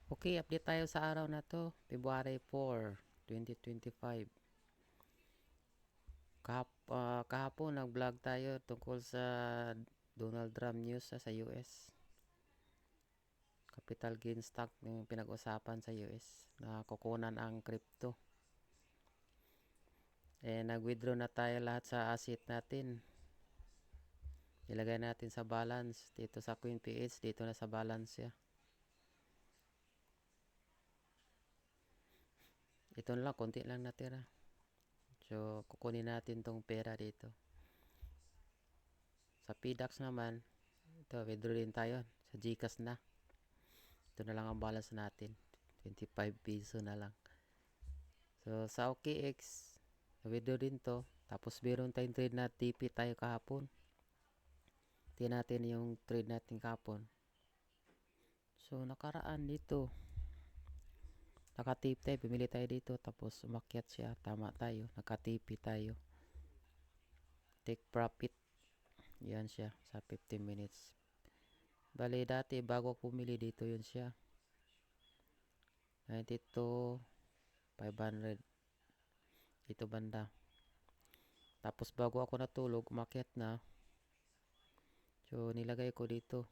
Okay, update tayo sa araw na to, February 4, 2025. Kahapon nag-vlog tayo tungkol sa Donald Trump news sa US. Capital gain stock yung pinag-usapan sa US na kukunan ang crypto. Nag-withdraw na tayo lahat sa asset natin. Ilagay natin sa balance. Dito sa Queen PH, dito na sa balance siya. Ito na lang, konti lang natira. So, kukunin natin tong pera dito. Sa PDAX naman, ito, withdraw din tayo. Sa GCash na. Ito na lang ang balance natin. 25 peso na lang. So, sa OKX, withdraw din to. Tapos, meron tayong trade na TP tayo kahapon. Tingnan natin yung trade natin kahapon. So, nakaraan dito. Naka-TP tayo. Pumili tayo dito. Tapos, umakyat siya. Tama tayo. Naka-TP tayo. Take profit. Yan siya. Sa 15 minutes. Bali, dati, bago pumili dito, yun siya. 92, 500. Dito banda. Tapos, bago ako natulog, umakyat na. So, nilagay ko dito.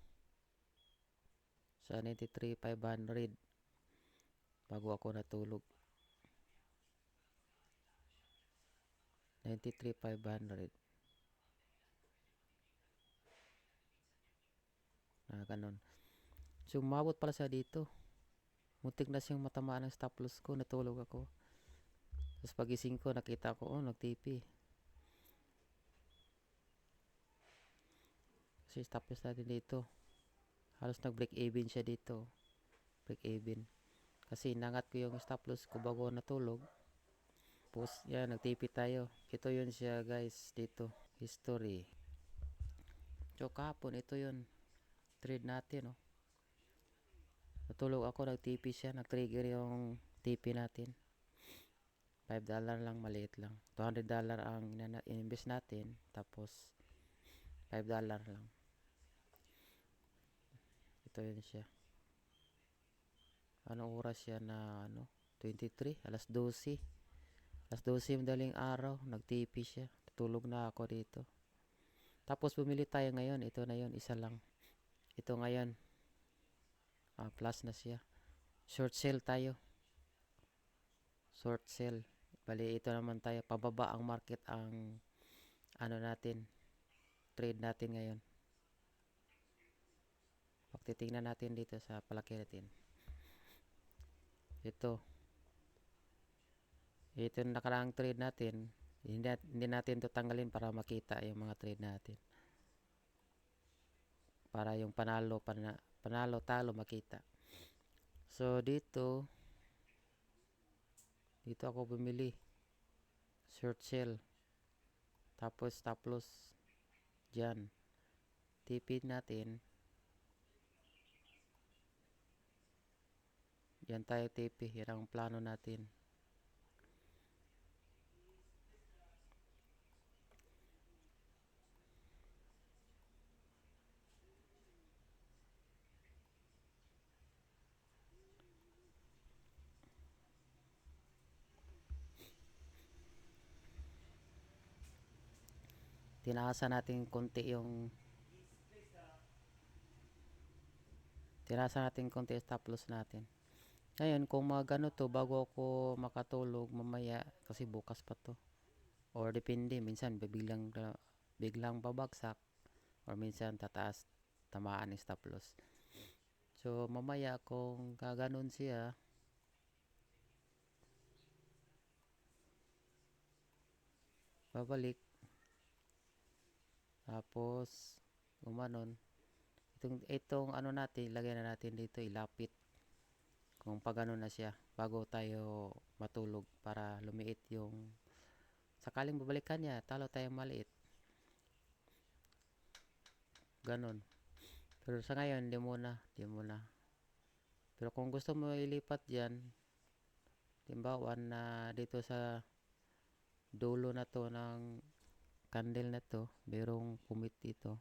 Sa 93,500. Bago ako natulog. 93,500. Ganon. So, umabot pala siya dito. Muntik na siyang matamaan ng stop loss ko. Natulog ako. Tapos pagising ko, nakita ko, nag-TP. Kasi stop loss natin dito. Halos nag-break even siya dito. Break even. Kasi nangat ko yung stop loss ko bago natulog. Tapos, yan, nag-TP tayo. Ito yun siya, guys, dito. History. So, kahapon, ito yun. Trade natin, Natulog ako, nag-TP siya. Nag-trigger yung TP natin. $5 lang, maliit lang. $200 ang invest natin. Tapos, $5 lang. Ito yun siya. Anong oras siya na, 23? Alas 12. Alas 12 madaling araw. Nag-TP siya. Tutulog na ako dito. Tapos, bumili tayo ngayon. Ito na yun, isa lang. Ito ngayon. Plus na siya. Short sale tayo. Short sale. Bali, ito naman tayo. Pababa ang market ang natin. Trade natin ngayon. Pagtitingnan natin dito sa palaki natin. Ito yung nakaraang trade natin. Hindi natin ito tanggalin para makita yung mga trade natin. Para yung panalo, talo makita. So, dito ako bumili. Short sale. Tapos, stop loss. Diyan. TP natin. Yan tayo TP. Yan ang plano natin. Tinaasan natin konti yung stop loss natin. Ngayon, kung magano to, bago ako makatulog mamaya, kasi bukas pa to. Or depende, minsan biglang babagsak. Or minsan tataas, tamaan ng stop loss. So, mamaya kung kaganon siya, babalik. Tapos, umanon. Itong natin, ilagay na natin dito, ilapit. Kung pagano na siya, bago tayo matulog para lumiit yung sakaling babalikan niya, talo tayo maliit. Ganon. Pero sa ngayon, di muna. Pero kung gusto mo ilipat dyan, timbawan na dito sa dulo na to ng candle na to, merong commit dito.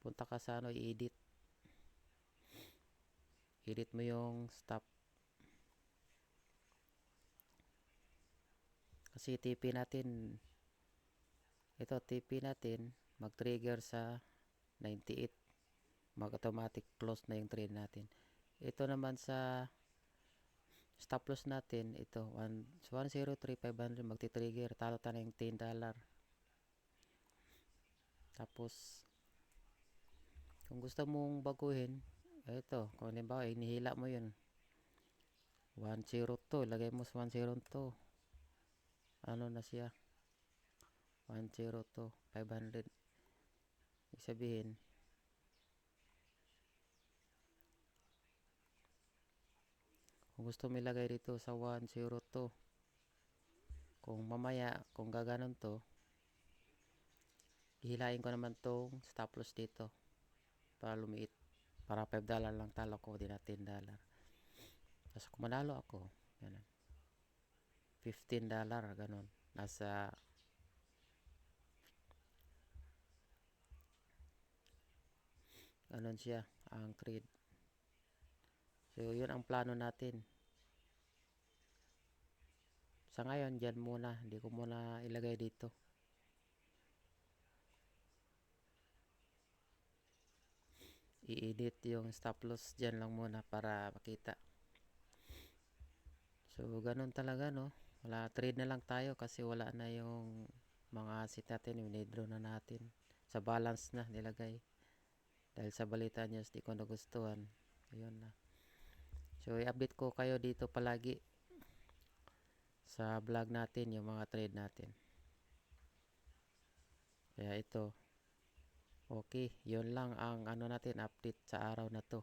Punta ka sa i-edit. edit mo yung stop. Kasi TP natin, ito TP natin, mag-trigger sa 98. Mag-automatic close na yung trade natin. Ito naman sa stop loss natin, ito 103,500 magti-trigger, talo tayo ng $10. Tapos kung gusto mong baguhin, ito, kung halimbawa inihila mo yun 102, lagay mo sa 102, ano na siya 102 500. Ibig sabihin kung gusto mo ilagay dito sa 102, kung mamaya kung gaganon to, hihilain ko naman tong stop loss dito para lumiit, para $5 lang talo ko, di na $10. Tapos kung manalo ako, ganun, $15, ganun, nasa ganun siya ang trade. So yun ang plano natin sa ngayon. Dyan muna, hindi ko muna ilagay dito. I-edit yung stop loss dyan lang muna para makita. So ganun talaga, no, wala, trade na lang tayo kasi wala na yung mga asset natin, withdraw na natin, sa balance na nilagay dahil sa balita news di ko nagustuhan. Ayun na. So i-update ko kayo dito palagi sa vlog natin yung mga trade natin. Kaya ito, okay, yun lang ang ano natin, update sa araw na to.